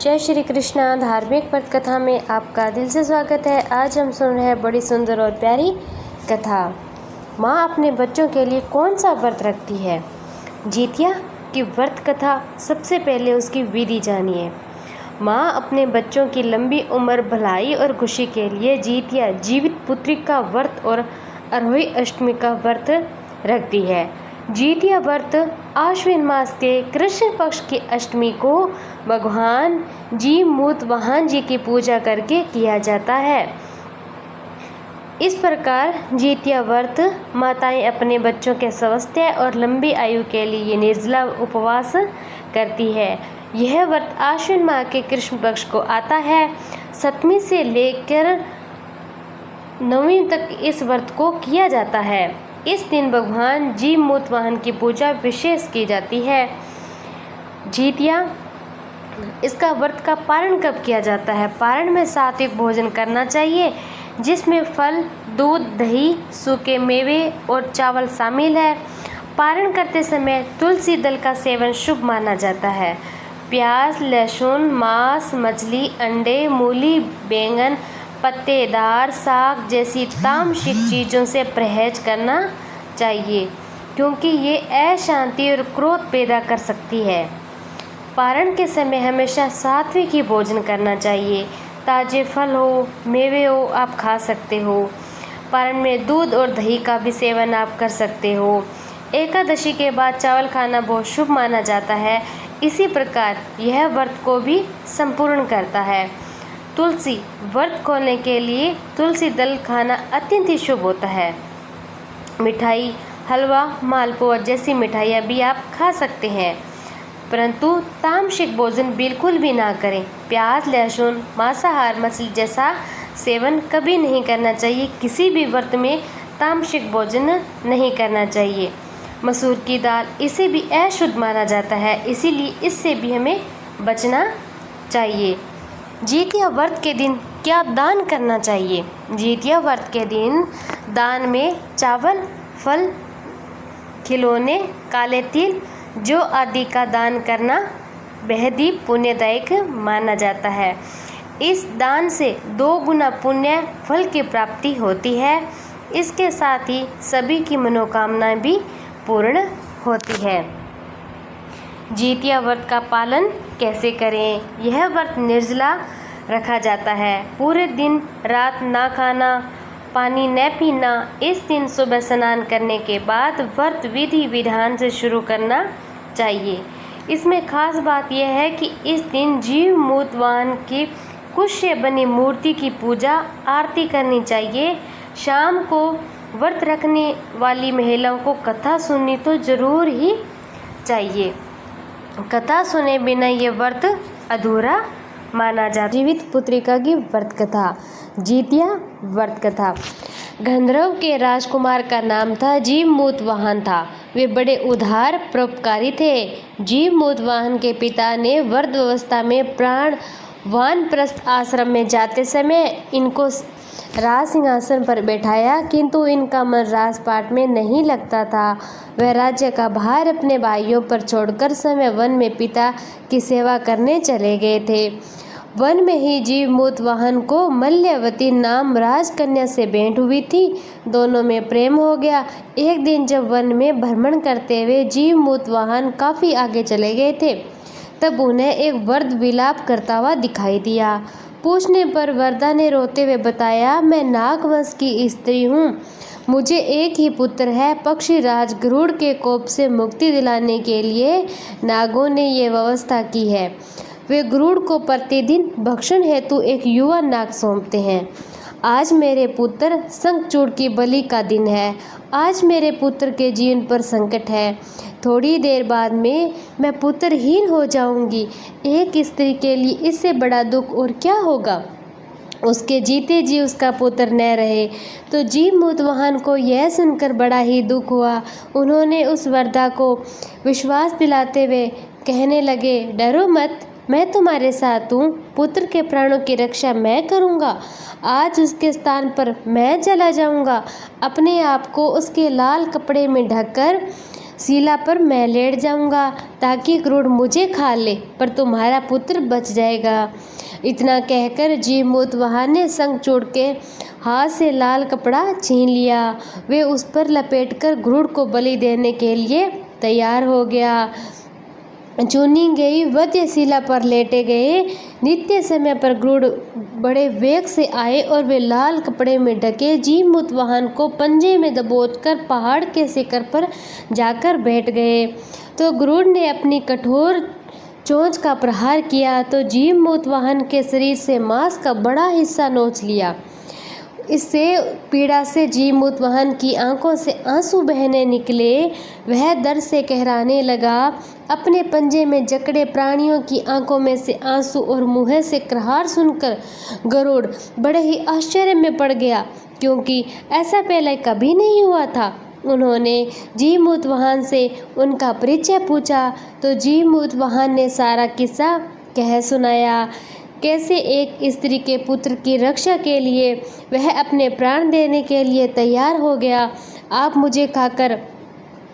जय श्री कृष्णा। धार्मिक व्रत कथा में आपका दिल से स्वागत है। आज हम सुन रहे हैं बड़ी सुंदर और प्यारी कथा। माँ अपने बच्चों के लिए कौन सा व्रत रखती है। जितिया की व्रत कथा। सबसे पहले उसकी विधि जानिए। माँ अपने बच्चों की लंबी उम्र, भलाई और खुशी के लिए जितिया, जीवित पुत्री का व्रत और आरोही अष्टमी का व्रत रखती है। जितिया व्रत आश्विन मास के कृष्ण पक्ष की अष्टमी को भगवान जीमूतवाहन जी की पूजा करके किया जाता है। इस प्रकार जितिया व्रत माताएं अपने बच्चों के स्वास्थ्य और लंबी आयु के लिए निर्जला उपवास करती है। यह व्रत आश्विन माह के कृष्ण पक्ष को आता है। सप्तमी से लेकर नवमी तक इस व्रत को किया जाता है। इस दिन भगवान जीमूतवाहन की पूजा विशेष की जाती है। जितिया इसका व्रत का पारण कब किया जाता है। पारण में सात्विक भोजन करना चाहिए, जिसमें फल, दूध, दही, सूखे मेवे और चावल शामिल है। पारण करते समय तुलसी दल का सेवन शुभ माना जाता है। प्याज, लहसुन, मांस, मछली, अंडे, मूली, बैंगन, पत्तेदार साग जैसी तामसिक चीज़ों से परहेज करना चाहिए, क्योंकि ये अशांति और क्रोध पैदा कर सकती है। पारण के समय हमेशा सात्विक ही भोजन करना चाहिए। ताज़े फल हो, मेवे हो, आप खा सकते हो। पारण में दूध और दही का भी सेवन आप कर सकते हो। एकादशी के बाद चावल खाना बहुत शुभ माना जाता है। इसी प्रकार यह व्रत को भी संपूर्ण करता है। तुलसी व्रत खोलने के लिए तुलसी दल खाना अत्यंत ही शुभ होता है। मिठाई, हलवा, मालपुआ जैसी मिठाइयाँ भी आप खा सकते हैं, परंतु तामसिक भोजन बिल्कुल भी ना करें। प्याज, लहसुन, मांसाहार, मछली जैसा सेवन कभी नहीं करना चाहिए। किसी भी व्रत में तामसिक भोजन नहीं करना चाहिए। मसूर की दाल, इसे भी अशुद्ध माना जाता है, इसीलिए इससे भी हमें बचना चाहिए। जितिया व्रत के दिन क्या दान करना चाहिए। जितिया व्रत के दिन दान में चावल, फल, खिलौने, काले तिल, जौ आदि का दान करना बेहद ही पुण्यदायक माना जाता है। इस दान से 2 गुना पुण्य फल की प्राप्ति होती है। इसके साथ ही सभी की मनोकामनाएं भी पूर्ण होती है। जितिया व्रत का पालन कैसे करें। यह व्रत निर्जला रखा जाता है। पूरे दिन रात ना खाना, पानी न पीना। इस दिन सुबह स्नान करने के बाद व्रत विधि विधान से शुरू करना चाहिए। इसमें खास बात यह है कि इस दिन जीमूतवाहन की कुश से बनी मूर्ति की पूजा आरती करनी चाहिए। शाम को व्रत रखने वाली महिलाओं को कथा सुननी तो जरूर ही चाहिए। कथा सुने बिना ये व्रत अधूरा माना जाता। जीवित पुत्रिका की व्रत कथा। जितिया व्रत कथा। गंधर्व के राजकुमार का नाम था जीमूतवाहन था। वे बड़े उदार परोपकारी थे। जीमूतवाहन के पिता ने वृद्धावस्था में प्राण वानप्रस्थ आश्रम में जाते समय इनको राज सिंहासन पर बैठाया, किंतु इनका मन राजपाट में नहीं लगता था। वह राज्य का भार अपने भाइयों पर छोड़कर समय वन में पिता की सेवा करने चले गए थे। वन में ही जीमूतवाहन को मल्यवती नाम राजकन्या से भेंट हुई थी। दोनों में प्रेम हो गया। एक दिन जब वन में भ्रमण करते हुए जीमूतवाहन काफ़ी आगे चले गए थे, तब उन्हें एक वृद्ध विलाप करता हुआ दिखाई दिया। पूछने पर वृद्धा ने रोते हुए बताया, मैं नागवंश की स्त्री हूँ। मुझे एक ही पुत्र है। पक्षीराज गरुड़ के कोप से मुक्ति दिलाने के लिए नागों ने ये व्यवस्था की है। वे गरुड़ को प्रतिदिन भक्षण हेतु एक युवा नाग सौंपते हैं। आज मेरे पुत्र शंखचूड़ की बलि का दिन है। आज मेरे पुत्र के जीवन पर संकट है। थोड़ी देर बाद में मैं पुत्रहीन हो जाऊंगी। एक स्त्री के लिए इससे बड़ा दुख और क्या होगा। उसके जीते जी उसका पुत्र न रहे। तो जीमूतवाहन को यह सुनकर बड़ा ही दुख हुआ। उन्होंने उस वृद्धा को विश्वास दिलाते हुए कहने लगे, डरो मत, मैं तुम्हारे साथ हूँ। पुत्र के प्राणों की रक्षा मैं करूँगा। आज उसके स्थान पर मैं चला जाऊँगा। अपने आप को उसके लाल कपड़े में ढककर शिला पर मैं लेट जाऊंगा ताकि क्रूर मुझे खा ले, पर तुम्हारा पुत्र बच जाएगा। इतना कहकर जीमूतवाहन ने शंख चूड़ के हाथ से लाल कपड़ा छीन लिया। वे उस पर लपेटकर क्रूर को बलि देने के लिए तैयार हो गया। चुनी गई वध्यशिला पर लेटे गए। नित्य समय पर क्रूर बड़े वेग से आए और वे लाल कपड़े में ढके जीमूतवाहन को पंजे में दबोचकर पहाड़ के शिखर पर जाकर बैठ गए। तो क्रूर ने अपनी कठोर चोंच का प्रहार किया तो जीमूतवाहन के शरीर से मांस का बड़ा हिस्सा नोच लिया। इससे पीड़ा से जीमूतवाहन की आंखों से आंसू बहने निकले। वह दर्द से कहराने लगा। अपने पंजे में जकड़े प्राणियों की आंखों में से आंसू और मुंह से कराहट सुनकर गरुड़ बड़े ही आश्चर्य में पड़ गया, क्योंकि ऐसा पहले कभी नहीं हुआ था। उन्होंने जीमूतवाहन से उनका परिचय पूछा तो जीमूतवाहन ने सारा किस्सा कह सुनाया। कैसे एक स्त्री के पुत्र की रक्षा के लिए वह अपने प्राण देने के लिए तैयार हो गया। आप मुझे खाकर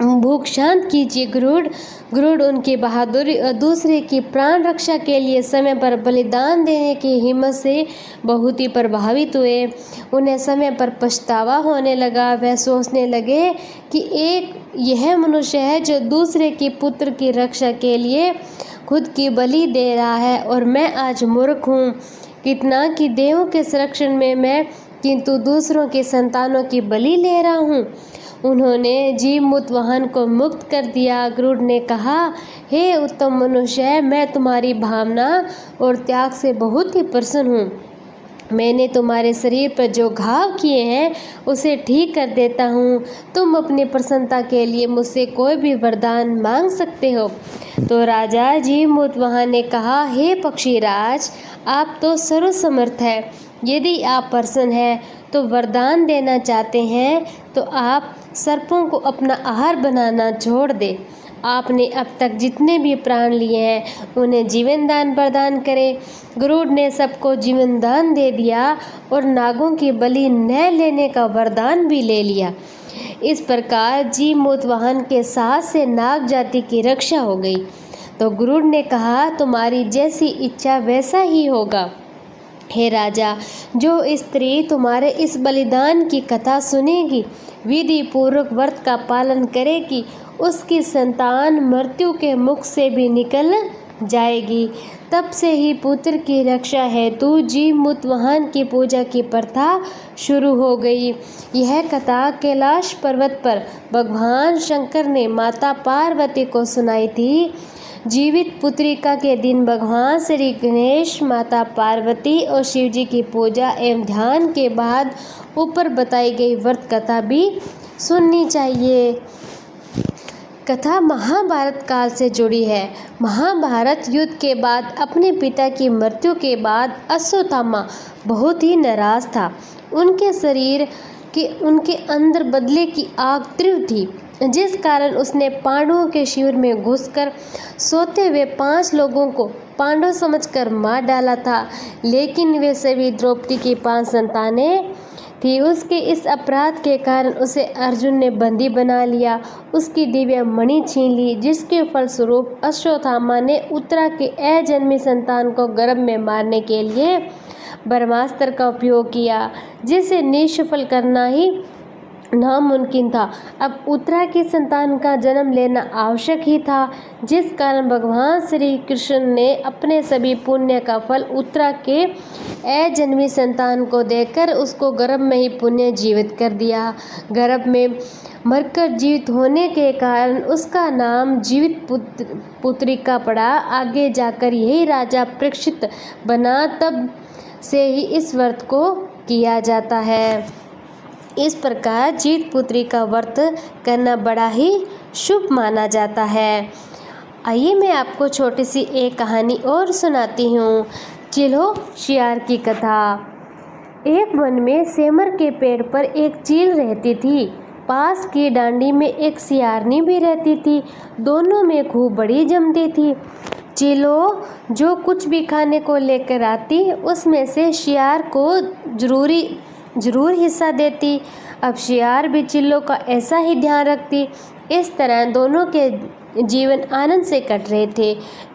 भूख शांत कीजिए। गरुड़ उनकी बहादुरी और दूसरे की प्राण रक्षा के लिए समय पर बलिदान देने की हिम्मत से बहुत ही प्रभावित हुए। उन्हें समय पर पछतावा होने लगा। वह सोचने लगे कि एक यह मनुष्य है जो दूसरे की पुत्र की रक्षा के लिए खुद की बलि दे रहा है, और मैं आज मूर्ख हूँ। कितना कि देवों के संरक्षण में मैं किंतु दूसरों के संतानों की बलि ले रहा हूँ। उन्होंने जीमूतवाहन को मुक्त कर दिया। गरुड़ ने कहा, हे उत्तम मनुष्य, मैं तुम्हारी भावना और त्याग से बहुत ही प्रसन्न हूँ। मैंने तुम्हारे शरीर पर जो घाव किए हैं उसे ठीक कर देता हूँ। तुम अपनी प्रसन्नता के लिए मुझसे कोई भी वरदान मांग सकते हो। तो राजा जीमूतवाहन ने कहा, हे पक्षीराज, आप तो सर्वसमर्थ है। यदि आप प्रसन्न हैं तो वरदान देना चाहते हैं तो आप सर्पों को अपना आहार बनाना छोड़ दें। आपने अब तक जितने भी प्राण लिए हैं उन्हें जीवन दान प्रदान करें। गरुड़ ने सबको जीवन दान दे दिया और नागों की बलि न लेने का वरदान भी ले लिया। इस प्रकार जीमूतवाहन के साथ से नाग जाति की रक्षा हो गई। तो गरुड़ ने कहा, तुम्हारी जैसी इच्छा वैसा ही होगा। हे राजा, जो स्त्री तुम्हारे इस बलिदान की कथा सुनेगी, विधि पूर्वक व्रत का पालन करेगी, उसकी संतान मृत्यु के मुख से भी निकल जाएगी। तब से ही पुत्र की रक्षा हेतु जीमूतवाहन की पूजा की प्रथा शुरू हो गई। यह कथा कैलाश पर्वत पर भगवान शंकर ने माता पार्वती को सुनाई थी। जीवित पुत्रिका के दिन भगवान श्री गणेश, माता पार्वती और शिवजी की पूजा एवं ध्यान के बाद ऊपर बताई गई व्रत कथा भी सुननी चाहिए। कथा महाभारत काल से जुड़ी है। महाभारत युद्ध के बाद अपने पिता की मृत्यु के बाद अश्वत्थामा बहुत ही नाराज था। उनके शरीर के उनके अंदर बदले की आग तीव्र थी, जिस कारण उसने पांडवों के शिविर में घुसकर सोते हुए 5 लोगों को पांडव समझकर मार डाला था। लेकिन वे सभी द्रौपदी की 5 संतानें थी। उसके इस अपराध के कारण उसे अर्जुन ने बंदी बना लिया, उसकी दिव्य मणि छीन ली, जिसके फलस्वरूप अश्वत्थामा ने उत्तरा के अजन्मी संतान को गर्भ में मारने के लिए ब्रह्मास्त्र का उपयोग किया, जिसे निष्फल करना ही नामुमकिन था। अब उत्तरा की संतान का जन्म लेना आवश्यक ही था, जिस कारण भगवान श्री कृष्ण ने अपने सभी पुण्य का फल उत्तरा के अजन्मी संतान को देकर उसको गर्भ में ही पुण्य जीवित कर दिया। गर्भ में मरकर जीवित होने के कारण उसका नाम जीवित पुत्रिका पड़ा। आगे जाकर यही राजा परीक्षित बना, तब से ही इस व्रत को किया जाता है। इस प्रकार जीवित पुत्री का व्रत करना बड़ा ही शुभ माना जाता है। आइए मैं आपको छोटी सी एक कहानी और सुनाती हूँ। चिल्हो शियार की कथा। एक वन में सेमर के पेड़ पर एक चील रहती थी। पास की डांडी में एक सियारनी भी रहती थी। दोनों में खूब बड़ी जमती थी। चिल्हो जो कुछ भी खाने को लेकर आती, उसमें से शियार को जरूर हिस्सा देती। अब शियार भी चिल्लो का ऐसा ही ध्यान रखती। इस तरह दोनों के जीवन आनंद से कट रहे थे।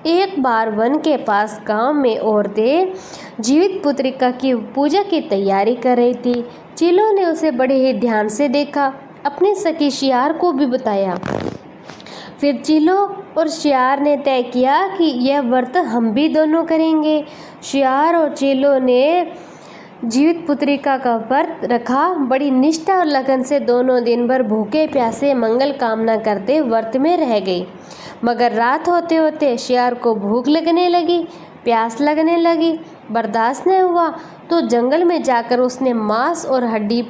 एक बार वन के पास गांव में औरतें जीवित पुत्रिका की पूजा की तैयारी कर रही थी। चीलों ने उसे बड़े ही ध्यान से देखा, अपनी सखी शियार को भी बताया। फिर चीलों और शियार ने तय किया कि यह व्रत हम भी दोनों करेंगे। शियार और चीलों ने जीवित पुत्रिका का व्रत रखा। बड़ी निष्ठा और लगन से दोनों दिन भर भूखे प्यासे मंगल कामना करते व्रत में रह गई। मगर रात होते होते शियार को भूख लगने लगी, प्यास लगने लगी। बर्दाश्त न हुआ तो जंगल में जाकर उसने मांस और हड्डी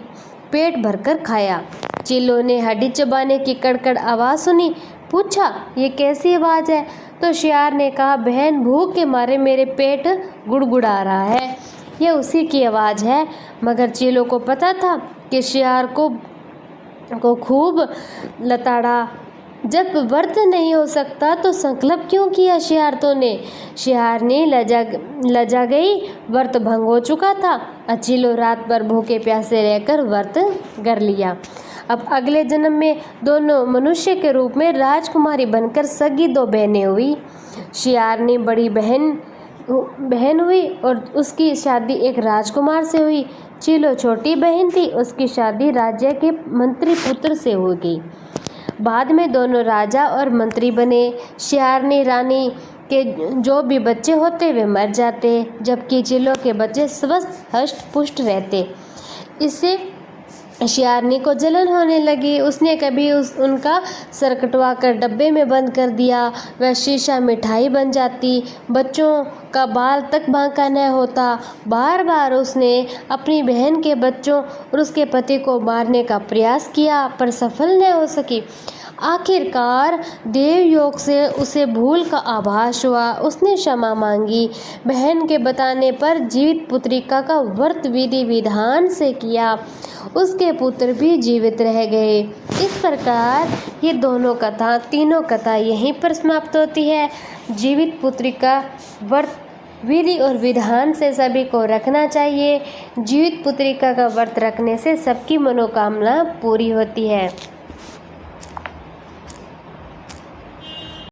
पेट भरकर खाया। चीलों ने हड्डी चबाने की कड़कड़ आवाज़ सुनी, पूछा ये कैसी आवाज़ है? तो शियार ने कहा, बहन भूख के मारे मेरे पेट गुड़गुड़ा रहा है, यह उसी की आवाज़ है। मगर चीलों को पता था कि शियार को खूब लताड़ा। जब व्रत नहीं हो सकता तो संकल्प क्यों किया शियारतों ने? शियारनी लजा गई, व्रत भंग हो चुका था। चीलों रात भर भूखे प्यासे रहकर व्रत कर लिया। अब अगले जन्म में दोनों मनुष्य के रूप में राजकुमारी बनकर सगी दो बहनें हुई। शियारनी बड़ी बहन हुई और उसकी शादी एक राजकुमार से हुई। चीलों छोटी बहन थी, उसकी शादी राज्य के मंत्री पुत्र से हो गई। बाद में दोनों राजा और मंत्री बने। शियारनी रानी के जो भी बच्चे होते वे मर जाते, जबकि चीलों के बच्चे स्वस्थ हष्ट पुष्ट रहते। इससे शियारनी को जलन होने लगी। उसने कभी उनका सर कटवा कर डब्बे में बंद कर दिया, वह शीशा मिठाई बन जाती। बच्चों का बाल तक बांका न होता। बार बार उसने अपनी बहन के बच्चों और उसके पति को मारने का प्रयास किया, पर सफल न हो सकी। आखिरकार देवयोग से उसे भूल का आभास हुआ। उसने क्षमा मांगी। बहन के बताने पर जीवित पुत्रिका का व्रत विधि विधान से किया। उसके पुत्र भी जीवित रह गए। इस प्रकार ये तीनों कथा यहीं पर समाप्त होती है। जीवित पुत्रिका व्रत विधि और विधान से सभी को रखना चाहिए। जीवित पुत्रिका का व्रत रखने से सबकी मनोकामना पूरी होती है।